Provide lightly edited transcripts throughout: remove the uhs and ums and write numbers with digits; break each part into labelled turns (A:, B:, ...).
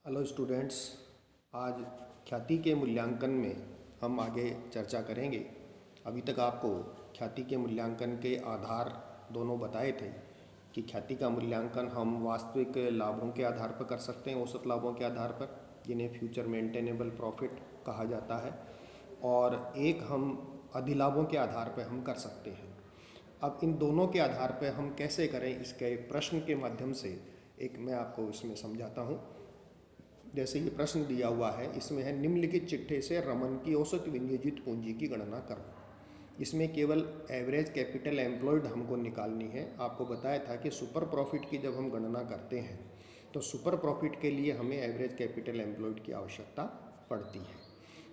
A: Hello students, आज ख्याति के मूल्यांकन में हम आगे चर्चा करेंगे। अभी तक आपको ख्याति के मूल्यांकन के आधार दोनों बताए थे कि ख्याति का मूल्यांकन हम वास्तविक लाभों के आधार पर कर सकते हैं, औसत लाभों के आधार पर, जिन्हें फ्यूचर मेंटेनेबल प्रॉफिट कहा जाता है, और एक हम अधिलाभों के आधार पर हम कर सकते हैं। अब इन दोनों के आधार पर हम कैसे करें, इसके प्रश्न के माध्यम से एक मैं आपको इसमें समझाता हूँ। जैसे ये प्रश्न दिया हुआ है, इसमें है निम्नलिखित चिट्ठे से रमन की औसत विनियोजित पूंजी की गणना करो। इसमें केवल एवरेज कैपिटल एम्प्लॉयड हमको निकालनी है। आपको बताया था कि सुपर प्रॉफिट की जब हम गणना करते हैं तो सुपर प्रॉफिट के लिए हमें एवरेज कैपिटल एम्प्लॉयड की आवश्यकता पड़ती है।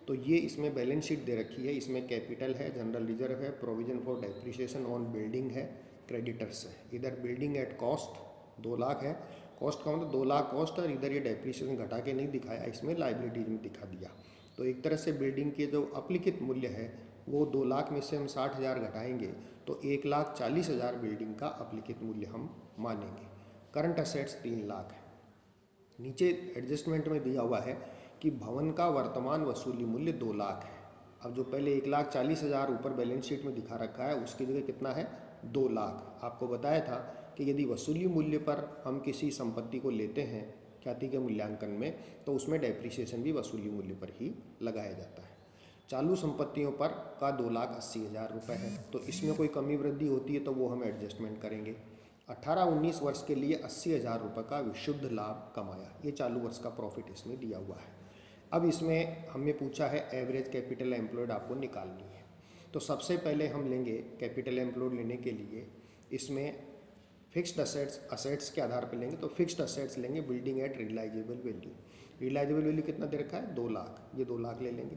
A: तो ये इसमें बैलेंस शीट दे रखी है। इसमें कैपिटल है, जनरल रिजर्व है, provision for depreciation on building है, क्रेडिटर्स है। इधर बिल्डिंग एट कॉस्ट 2 लाख है, कॉस्ट का मतलब 2 लाख कॉस्ट, और इधर ये डेप्रिसिएशन घटा के नहीं दिखाया, इसमें लाइबिलिटीज में दिखा दिया। तो एक तरह से बिल्डिंग के जो अप्लिखित मूल्य है वो 2 लाख में से हम 60,000 घटाएंगे तो 1,40,000 बिल्डिंग का अप्लिखित मूल्य हम मानेंगे। करंट असेट्स 3 लाख है। नीचे एडजस्टमेंट में दिया हुआ है कि भवन का वर्तमान वसूली मूल्य 2 लाख है। अब जो पहले 1,40,000 ऊपर बैलेंस शीट में दिखा रखा है उसकी जगह कितना है, 2 लाख। आपको बताया था कि यदि वसूली मूल्य पर हम किसी संपत्ति को लेते हैं ख्याति के मूल्यांकन में तो उसमें डेप्रिसिएशन भी वसूली मूल्य पर ही लगाया जाता है। चालू संपत्तियों पर का 2,80,000 रुपये है, तो इसमें कोई कमी वृद्धि होती है तो वो हम एडजस्टमेंट करेंगे। 18-19 वर्ष के लिए 80,000 रुपये का विशुद्ध लाभ कमाया, ये चालू वर्ष का प्रॉफिट इसमें दिया हुआ है। अब इसमें हमें पूछा है एवरेज कैपिटल एम्प्लॉयड आपको निकालनी है। तो सबसे पहले हम लेंगे कैपिटल एम्प्लॉयड लेने के लिए, इसमें फिक्स्ड असेट्स के आधार पर लेंगे तो फिक्स्ड असेट्स लेंगे building at realisable value. Realisable value कितना दे रखा है, 2 लाख, ये 2 लाख ले लेंगे।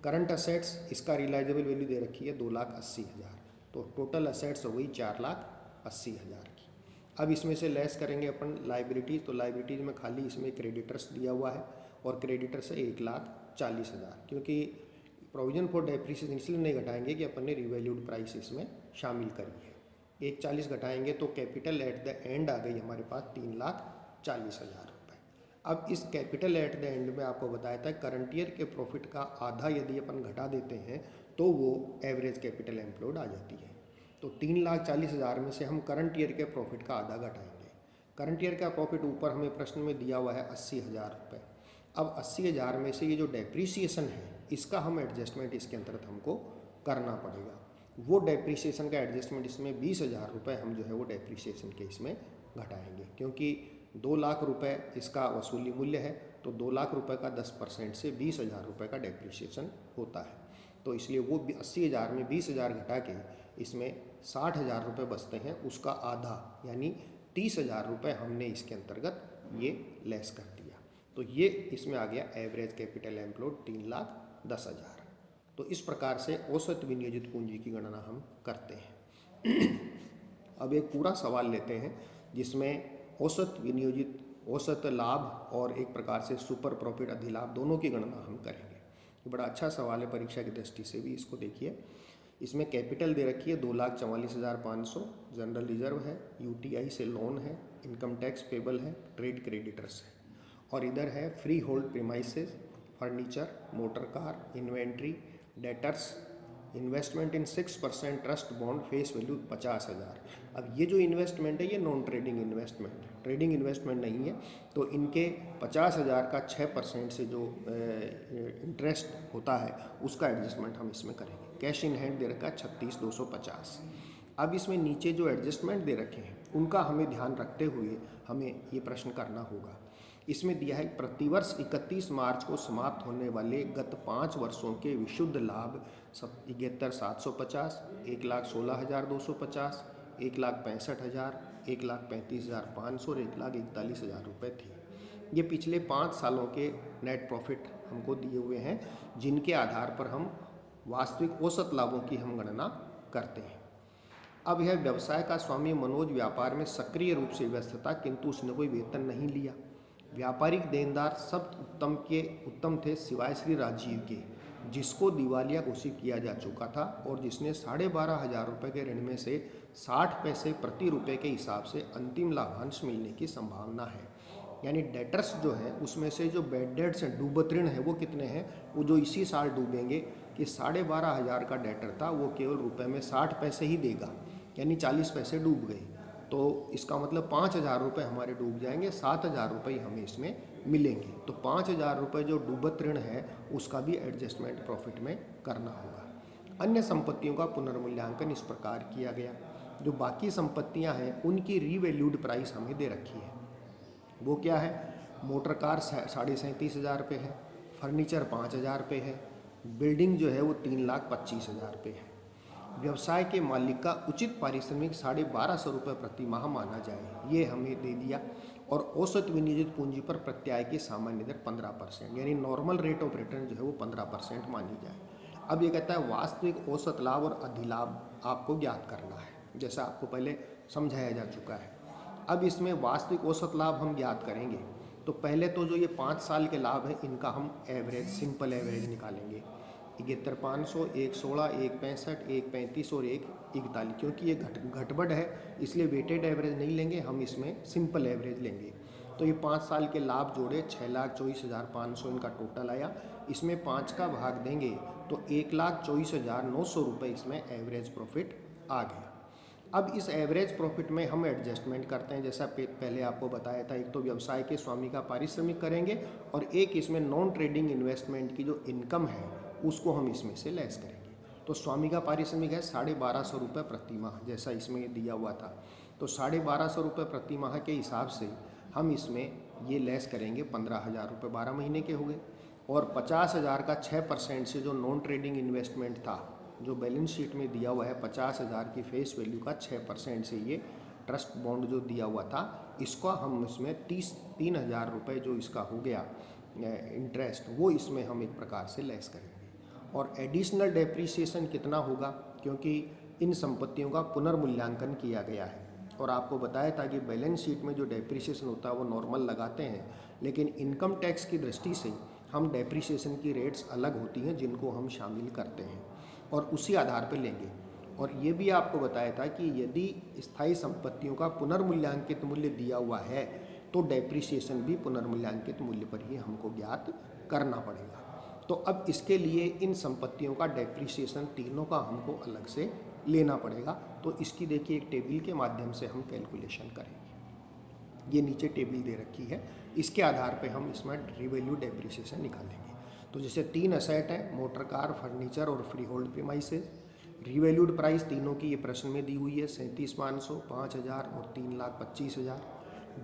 A: करंट असेट्स, इसका रियलाइजेबल वैल्यू दे रखी है 2,80,000, तो टोटल असेट्स हो गई 4,80,000 की। अब इसमें से लेस करेंगे अपन लाइबिलिटीज़, तो लाइबिलिटीज़ में खाली इसमें क्रेडिटर्स दिया हुआ है और क्रेडिटर्स है 1,40,000, क्योंकि प्रोविजन फॉर डेप्रिसिएशन इसलिए नहीं घटाएंगे कि अपन ने रिवैल्यूड प्राइस इसमें शामिल करी है। 1,40,000 घटाएंगे तो कैपिटल एट द एंड आ गई हमारे पास 3,40,000 रुपये। अब इस कैपिटल एट द एंड में आपको बताया था करंट ईयर के प्रॉफिट का आधा यदि अपन घटा देते हैं तो वो एवरेज कैपिटल एम्प्लॉयड आ जाती है। तो 3,40,000 में से हम करंट ईयर के प्रॉफिट का आधा घटाएंगे। करंट ईयर का प्रॉफिट ऊपर हमें प्रश्न में दिया हुआ है 80,000 रुपये। अब 80,000 में से ये जो डेप्रीसिएशन है इसका हम एडजस्टमेंट इसके अंतर्गत हमको करना पड़ेगा। वो डेप्रीसिएशन का एडजस्टमेंट इसमें 20,000 रुपये हम जो है वो डेप्रीसिएशन के इसमें घटाएंगे, क्योंकि 2 लाख रुपये इसका वसूली मूल्य है, तो 2 लाख रुपये का 10% से 20,000 रुपये का डेप्रीसिएशन होता है। तो इसलिए वो 80,000 में 20,000 घटा के इसमें 60,000 रुपये बचते हैं, उसका आधा यानी 30,000 रुपये हमने इसके अंतर्गत ये लेस कर दिया। तो ये इसमें आ गया एवरेज कैपिटल एम्प्लॉयड 3,10,000। तो इस प्रकार से औसत विनियोजित पूंजी की गणना हम करते हैं। अब एक पूरा सवाल लेते हैं जिसमें औसत विनियोजित, औसत लाभ और एक प्रकार से सुपर प्रॉफिट अधिलाभ दोनों की गणना हम करेंगे। ये बड़ा अच्छा सवाल है, परीक्षा की दृष्टि से भी इसको देखिए। इसमें कैपिटल दे रखी है 2,44,500, जनरल रिजर्व है, यूटीआई से लोन है, इनकम टैक्स पेबल है, ट्रेड क्रेडिटर्स है, और इधर है free hold premises, furniture, motor car, inventory, debtors, investment इन 6% ट्रस्ट बॉन्ड, फेस वैल्यू 50,000। अब ये जो इन्वेस्टमेंट है ये non trading investment, trading investment नहीं है, तो इनके 50,000 का 6% से जो इंटरेस्ट होता है उसका एडजस्टमेंट हम इसमें करेंगे। कैश इन हैंड दे रखा है 36,250। अब इसमें नीचे जो एडजस्टमेंट दे रखे हैं उनका हमें ध्यान रखते हुए हमें ये प्रश्न करना होगा। इसमें दिया है प्रतिवर्ष 31 मार्च को समाप्त होने वाले गत 5 वर्षों के विशुद्ध लाभ 71,750, 1,16,250, 1,65,000, 1,35,500 और 1,41,000 रुपये थे। ये पिछले 5 सालों के नेट प्रॉफिट हमको दिए हुए हैं, जिनके आधार पर हम वास्तविक औसत लाभों की हम गणना करते हैं। अब यह व्यवसाय का स्वामी मनोज व्यापार में सक्रिय रूप से व्यस्त था, किंतु उसने कोई वेतन नहीं लिया। व्यापारिक देनदार सब उत्तम थे सिवाय श्री राजीव के, जिसको दिवालिया घोषित किया जा चुका था और जिसने 12,500 रुपये के ऋण में से 60 पैसे प्रति रुपये के हिसाब से अंतिम लाभांश मिलने की संभावना है। यानी डेटर्स जो हैं उसमें से जो बैड डेट्स हैं, डूबत ऋण है, वो कितने हैं, वो जो इसी साल डूबेंगे कि 12,500 का डेटर था वो केवल रुपए में 60 पैसे ही देगा, यानी 40 पैसे डूब गए। तो इसका मतलब 5,000 रुपये हमारे डूब जाएंगे, 7,000 रुपये हमें इसमें मिलेंगे। तो 5,000 रुपये जो डूबत ऋण है उसका भी एडजस्टमेंट प्रॉफिट में करना होगा। अन्य संपत्तियों का पुनर्मूल्यांकन इस प्रकार किया गया। जो बाकी संपत्तियां हैं उनकी रीवैल्यूड प्राइस हमें दे रखी है। वो क्या है, मोटर कार 37,500 रुपये है, फर्नीचर 5,000 रुपये है, बिल्डिंग जो है वो 3,25,000 रुपये है। व्यवसाय के मालिक का उचित पारिश्रमिक 1,250 रुपये प्रति माह माना जाए, ये हमें दे दिया। और औसत विनियोजित पूंजी पर प्रत्याय की सामान्य दर 15%, यानी नॉर्मल रेट ऑफ रिटर्न जो है वो 15% मानी जाए। अब ये कहता है वास्तविक औसत लाभ और अधिलाभ आपको ज्ञात करना है, जैसा आपको पहले समझाया जा चुका है। अब इसमें वास्तविक औसत लाभ हम ज्ञात करेंगे। तो पहले तो जो ये 5 साल के लाभ हैं इनका हम एवरेज, सिंपल एवरेज निकालेंगे। 71,500, 1,16, 1,65, 1,35 और 1,41, क्योंकि ये घटबढ़ है इसलिए वेटेड एवरेज नहीं लेंगे, हम इसमें सिंपल एवरेज लेंगे। तो ये 5 साल के लाभ जोड़े 6,24,500 इनका टोटल आया। इसमें 5 का भाग देंगे तो 1,24,900 रुपये इसमें एवरेज प्रॉफिट आ गया। अब इस एवरेज प्रॉफिट में हम एडजस्टमेंट करते हैं, जैसा पहले आपको बताया था। एक तो व्यवसाय के स्वामी का पारिश्रमिक करेंगे और एक इसमें नॉन ट्रेडिंग इन्वेस्टमेंट की जो इनकम है उसको हम इसमें से लेस करेंगे। तो स्वामी का पारिश्रमिक है 1,250 रुपये प्रति माह, जैसा इसमें दिया हुआ था। तो 1,250 रुपये प्रति माह के हिसाब से हम इसमें ये लेस करेंगे 15,000 रुपये, 12 महीने के हो गए। और 50,000 का 6% से जो नॉन ट्रेडिंग इन्वेस्टमेंट था, जो बैलेंस शीट में दिया हुआ है 50,000 की फेस वैल्यू का 6% से ये ट्रस्ट बॉन्ड जो दिया हुआ था, इसका हम इसमें 3,000 रुपये जो इसका हो गया इंटरेस्ट, वो इसमें हम एक प्रकार से लेस करेंगे। और एडिशनल डेप्रीसिएशन कितना होगा, क्योंकि इन संपत्तियों का पुनर्मूल्यांकन किया गया है। और आपको बताया था कि बैलेंस शीट में जो डेप्रीसिएशन होता है वो नॉर्मल लगाते हैं, लेकिन इनकम टैक्स की दृष्टि से हम डेप्रीसिएशन की रेट्स अलग होती हैं जिनको हम शामिल करते हैं और उसी आधार पर लेंगे। और ये भी आपको बताया था कि यदि स्थायी संपत्तियों का पुनर्मूल्यांकित मूल्य दिया हुआ है तो डेप्रीसिएशन भी पुनर्मूल्यांकित मूल्य पर ही हमको ज्ञात करना पड़ेगा। तो अब इसके लिए इन संपत्तियों का डेप्रीसिएशन तीनों का हमको अलग से लेना पड़ेगा। तो इसकी देखिए एक टेबल के माध्यम से हम कैलकुलेशन करेंगे। ये नीचे टेबल दे रखी है, इसके आधार पे हम इसमें रिवैल्यू डेप्रीसिएशन निकालेंगे। तो जैसे 3 असेट हैं, मोटर कार, फर्नीचर और free hold premises. Revalued price तीनों की ये प्रश्न में दी हुई है, 37,500, 5,000 और 3,25,000।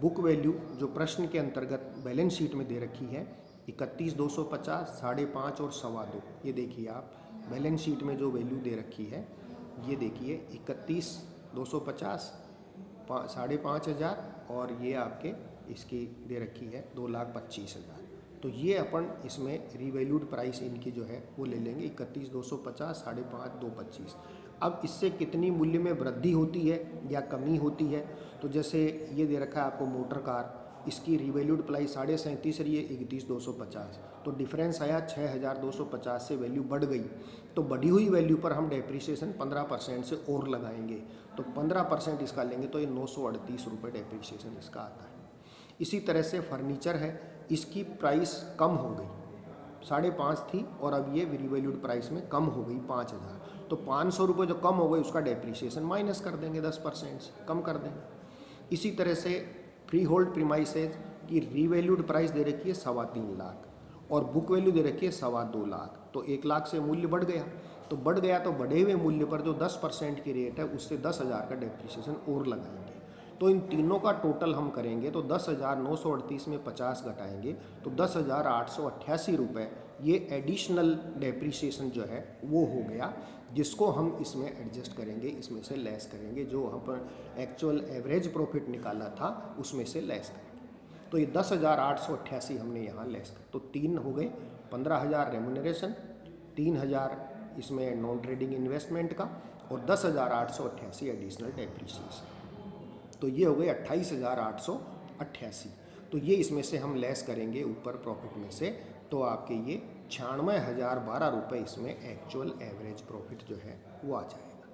A: बुक वैल्यू जो प्रश्न के अंतर्गत बैलेंस शीट में दे रखी है 31,250, 5.5 और 2.25। ये देखिए आप बैलेंस शीट में जो वैल्यू दे रखी है ये देखिए 31,250, 5,500 और ये आपके इसकी दे रखी है 2,25,000। तो ये अपन इसमें रिवैल्यूड प्राइस इनकी जो है वो ले लेंगे 31,250, 5.5, 2.25। अब इससे कितनी मूल्य में वृद्धि होती है या कमी होती है, तो जैसे ये दे रखा है आपको मोटर कार, इसकी रिवैल्यूड प्राइस 37.5 रही है 31,250, तो डिफरेंस आया 6,250 से वैल्यू बढ़ गई। तो बढ़ी हुई वैल्यू पर हम डेप्रीसिएशन 15% से और लगाएंगे, तो 15% इसका लेंगे तो ये 938 रुपये डेप्रीसिएशन इसका आता है। इसी तरह से फर्नीचर है, इसकी प्राइस कम हो गई, 5.5 थी और अब ये रिवैल्यूड प्राइस में कम हो गई 5,000, तो 500 रुपये जो कम हो गई उसका डेप्रीसिएशन माइनस कर देंगे, 10% से कम कर देंगे। इसी तरह से फ्री होल्ड प्रीमाइसेस की रिवैल्यूड प्राइस दे रखी है 3.25 लाख और बुक वैल्यू दे रखी है 2.25 लाख, तो 1 लाख से मूल्य बढ़ गया। तो बढ़ गया तो बढ़े हुए मूल्य पर जो 10% की रेट है उससे 10,000 का डेप्रीसिएशन और लगाएंगे। तो इन तीनों का टोटल हम करेंगे तो 10,938 में 50 घटाएंगे तो 10,888 रुपये ये एडिशनल डेप्रीसिएशन जो है वो हो गया, जिसको हम इसमें एडजस्ट करेंगे, इसमें से लेस करेंगे, जो हम एक्चुअल एवरेज प्रॉफिट निकाला था उसमें से लेस करेंगे। तो ये 10,888 हमने यहाँ लेस कर, तो 3 हो गए, 15,000 रेम्यूनरेशन, 3,000 इसमें नॉन ट्रेडिंग इन्वेस्टमेंट का और 10,888 एडिशनल डेप्रीसिएशन, तो ये हो गए 28,888। तो ये इसमें से हम लेस करेंगे ऊपर प्रॉफिट में से, तो आपके ये 96,012 रुपये इसमें एक्चुअल एवरेज प्रॉफिट जो है वो आ जाएगा।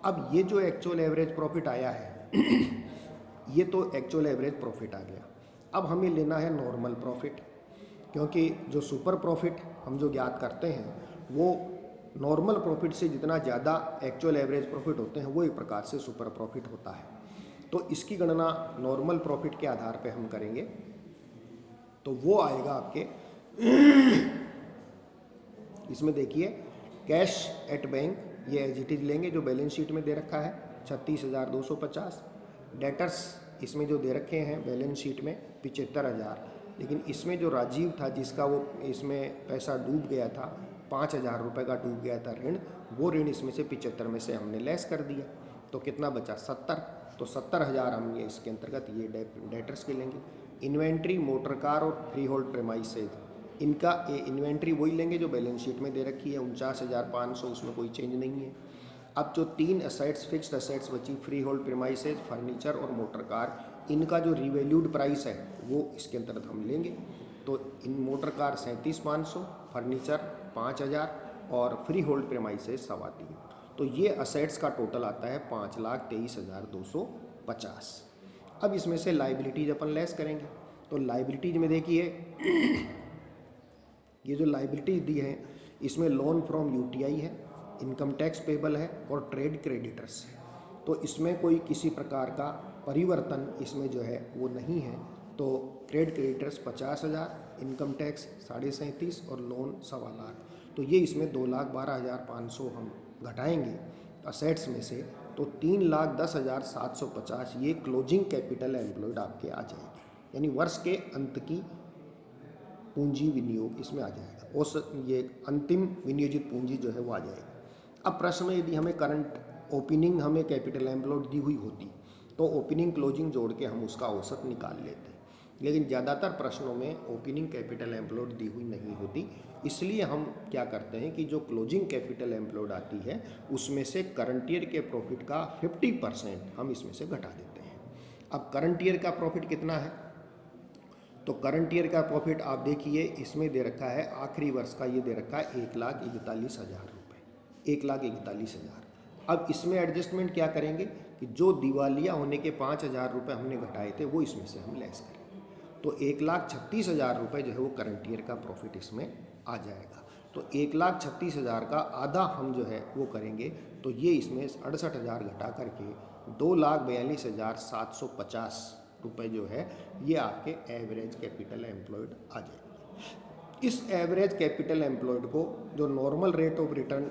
A: अब ये जो एक्चुअल एवरेज प्रॉफिट आया है ये तो एक्चुअल एवरेज प्रॉफिट आ गया। अब हमें लेना है नॉर्मल प्रॉफिट, क्योंकि जो सुपर प्रॉफिट हम जो ज्ञात करते हैं वो नॉर्मल प्रॉफिट से जितना ज़्यादा एक्चुअल एवरेज प्रॉफिट होते हैं वो एक प्रकार से सुपर प्रॉफिट होता है। तो इसकी गणना नॉर्मल प्रॉफिट के आधार पे हम करेंगे, तो वो आएगा आपके इसमें देखिए कैश एट बैंक ये एज इट इज लेंगे जो बैलेंस शीट में दे रखा है 36,250। डेटर्स इसमें जो दे रखे हैं बैलेंस शीट में 75,000, लेकिन इसमें जो राजीव था जिसका वो इसमें पैसा डूब गया था 5,000 रुपये का डूब गया था ऋण, वो ऋण इसमें से 75 में से हमने लेस कर दिया, तो कितना बचा 70। तो 70,000 हम ये इसके अंतर्गत ये डेटर्स के लेंगे। इन्वेंट्री, मोटर कार और फ्री होल्ड प्रेमाइसेज, इनका ये इन्वेंट्री वही लेंगे जो बैलेंस शीट में दे रखी है 49,500, उसमें कोई चेंज नहीं है। अब जो 3 असेट्स फिक्स्ड असेट्स बची, फ्री होल्ड प्रेमाइसेज, फर्नीचर और मोटर कार, इनका जो रिवैल्यूड प्राइस है वो इसके अंतर्गत हम लेंगे। तो इन मोटर कार 37,500, फर्नीचर 5,000 और फ्री होल्ड प्रेमाइसेज 3.25। तो ये असेट्स का टोटल आता है 5,23,250। अब इसमें से लाइबिलिटीज अपन लेस करेंगे, तो लाइबिलिटीज में देखिए ये जो लाइबिलिटीज दी है इसमें लोन फ्रॉम यूटीआई है, इनकम टैक्स पेबल है और ट्रेड क्रेडिटर्स है। तो इसमें कोई किसी प्रकार का परिवर्तन इसमें जो है वो नहीं है। तो ट्रेड क्रेडिटर्स 50,000, इनकम टैक्स 37.5 और लोन 1.25 लाख। तो ये इसमें 2,12,500 हम घटाएंगे असेट्स में से, तो 3,10,750 ये क्लोजिंग कैपिटल एम्प्लॉयड आपके आ जाएगी, यानी वर्ष के अंत की पूंजी विनियोग इसमें आ जाएगा। उस ये अंतिम विनियोजित पूंजी जो है वो आ जाएगी। अब प्रश्न में यदि हमें करंट ओपनिंग हमें कैपिटल एम्प्लॉयड दी हुई होती तो ओपनिंग क्लोजिंग जोड़ के हम उसका औसत निकाल लेते, लेकिन ज़्यादातर प्रश्नों में ओपनिंग कैपिटल एम्प्लॉयड दी हुई नहीं होती, इसलिए हम क्या करते हैं कि जो क्लोजिंग कैपिटल एम्प्लॉयड आती है उसमें से करंट ईयर के प्रॉफिट का 50% हम इसमें से घटा देते हैं। अब करंट ईयर का प्रॉफिट कितना है, तो करंट ईयर का प्रॉफिट आप देखिए इसमें दे रखा है आखिरी वर्ष का, ये दे रखा है 1,41,000 रुपये, 1,41,000। अब इसमें एडजस्टमेंट क्या करेंगे कि जो दिवालिया होने के 5,000 रुपये हमने घटाए थे वो इसमें से हम लेस करेंगे, तो 1,36,000 रुपये जो है वो करंट ईयर का प्रॉफिट इसमें आ जाएगा। तो 1,36,000 का आधा हम जो है वो करेंगे, तो ये इसमें 68,000 घटा करके 2,42,750 रुपये जो है ये आपके एवरेज कैपिटल एम्प्लॉयड आ जाएगा। इस एवरेज कैपिटल एम्प्लॉयड को जो नॉर्मल रेट ऑफ रिटर्न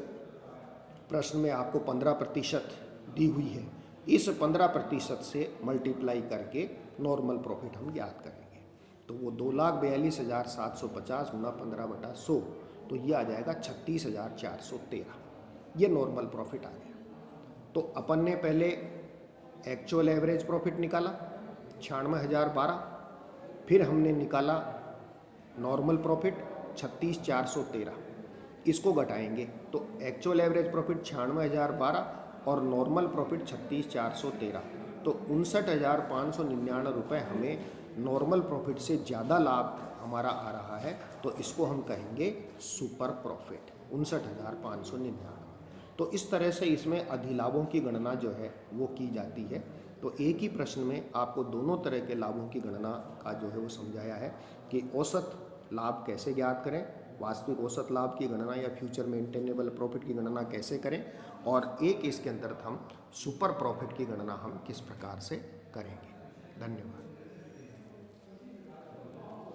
A: प्रश्न में आपको 15% दी हुई है, इस 15% से मल्टीप्लाई करके नॉर्मल प्रॉफिट हम ज्ञात करेंगे। तो वो 2,42,750 गुना 15/100, तो ये आ जाएगा 36,413, ये नॉर्मल प्रॉफिट आ गया। तो अपन ने पहले एक्चुअल एवरेज प्रॉफिट निकाला 96,012, फिर हमने निकाला नॉर्मल प्रॉफिट 36,413, इसको घटाएंगे तो एक्चुअल एवरेज प्रॉफिट 96,012 और नॉर्मल प्रॉफिट 36,413, तो 59,599 रुपये हमें नॉर्मल प्रॉफिट से ज़्यादा लाभ हमारा आ रहा है, तो इसको हम कहेंगे सुपर प्रॉफिट 59,599। तो इस तरह से इसमें अधिलाभों की गणना जो है वो की जाती है। तो एक ही प्रश्न में आपको दोनों तरह के लाभों की गणना का जो है वो समझाया है कि औसत लाभ कैसे ज्ञात करें, वास्तविक औसत लाभ की गणना या फ्यूचर मेंटेनेबल प्रॉफिट की गणना कैसे करें, और एक इसके अंतर्गत हम सुपर प्रॉफिट की गणना हम किस प्रकार से करेंगे। धन्यवाद।